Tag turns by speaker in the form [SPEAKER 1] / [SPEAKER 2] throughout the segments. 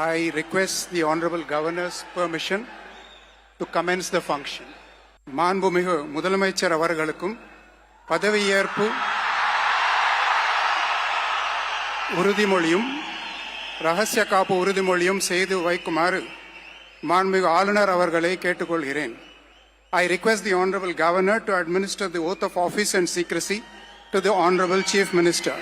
[SPEAKER 1] I request the Honorable Governor's permission to commence the function. மாண்புமிகு முதலமைச்சர் அவர்களுக்கும் பதவியேற்பு உறுதிமொழியும் ரகசிய காப்பு உறுதிமொழியும் செய்து வைக்குமாறு மாண்புமிகு ஆளுநர் அவர்களை கேட்டுக்கொள்கிறேன். I request the Honorable Governor to administer the oath of office and secrecy to the Honorable Chief Minister.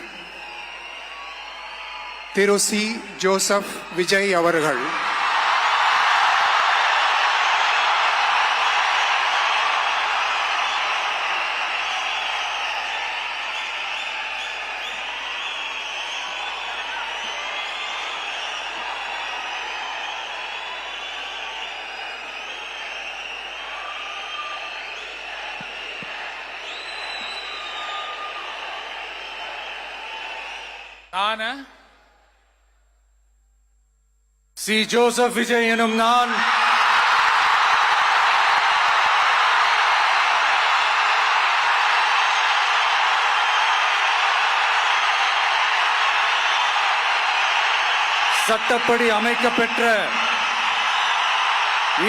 [SPEAKER 1] Thiru C. Joseph Vijay அவர்கள்.
[SPEAKER 2] நான் சி. ஜோசப் விஜய் எனும் நான் சட்டப்படி அமைக்கப்பெற்ற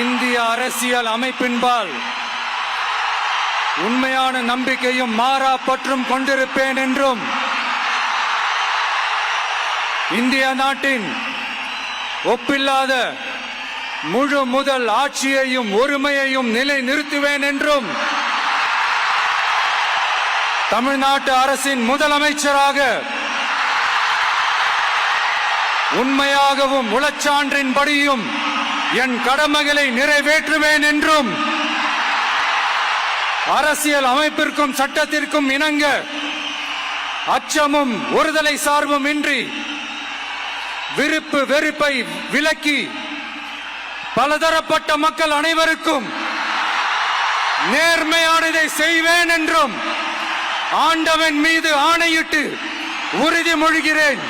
[SPEAKER 2] இந்திய அரசியல் அமைப்பின்பால் உண்மையான நம்பிக்கையும் மாறா பற்றும் கொண்டிருப்பேன் என்றும் இந்திய நாட்டின் ஒப்பில்லாத முழு முதல் ஆட்சியையும் ஒருமையையும் நிலை நிறுத்துவேன் என்றும் தமிழ்நாட்டு அரசின் முதலமைச்சராக உண்மையாகவும் உளச்சான்றின்படியும் என் கடமைகளை நிறைவேற்றுவேன் என்றும் அரசியல் அமைப்பிற்கும் சட்டத்திற்கும் இணங்க அச்சமும் ஒருதலை சார்பும் இன்றி விருப்பு வெறுப்பை விலக்கி பலதரப்பட்ட மக்கள் அனைவருக்கும் நேர்மையானதை செய்வேன் என்றும் ஆண்டவன் மீது ஆணையிட்டு உறுதிமொழிகிறேன்.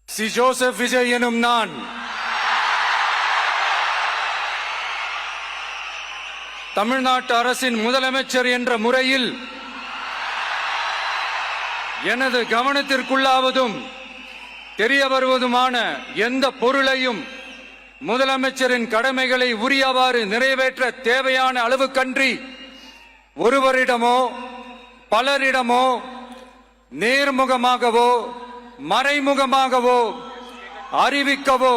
[SPEAKER 2] சி. ஜோசப் விஜய் எனும் நான் தமிழ்நாட்டு அரசின் முதலமைச்சர் என்ற முறையில் எனது கவனத்திற்குள்ளாவதும் தெரிய வருவதுமான எந்த பொருளையும் முதலமைச்சரின் கடமைகளை உரியவாறு நிறைவேற்ற தேவையான அளவுக்கன்றி ஒருவரிடமோ பலரிடமோ நேர்முகமாகவோ மறைமுகமாகவோ அறிவிக்கவோ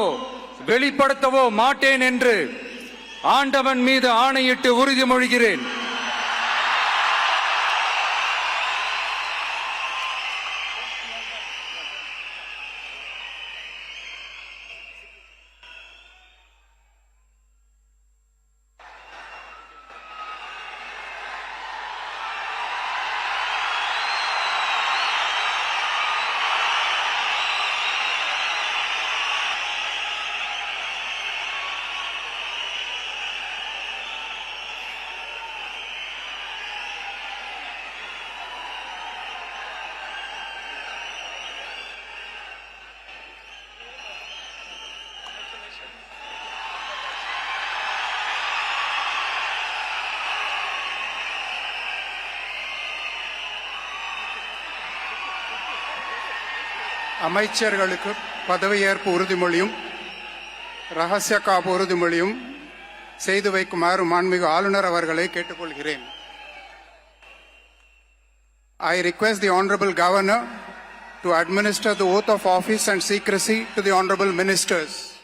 [SPEAKER 2] வெளிப்படுத்தவோ மாட்டேன் என்று ஆண்டவன் மீது ஆணையிட்டு உறுதிமொழிகிறேன்.
[SPEAKER 1] அமைச்சர்களுக்கு பதவியேற்பு உறுதிமொழியும் ரகசிய காப்பு உறுதிமொழியும் செய்து வைக்குமாறு மாண்புமிகு ஆளுநர் அவர்களை கேட்டுக்கொள்கிறேன். I request the Honorable Governor to administer the oath of office and secrecy to the Honorable Ministers.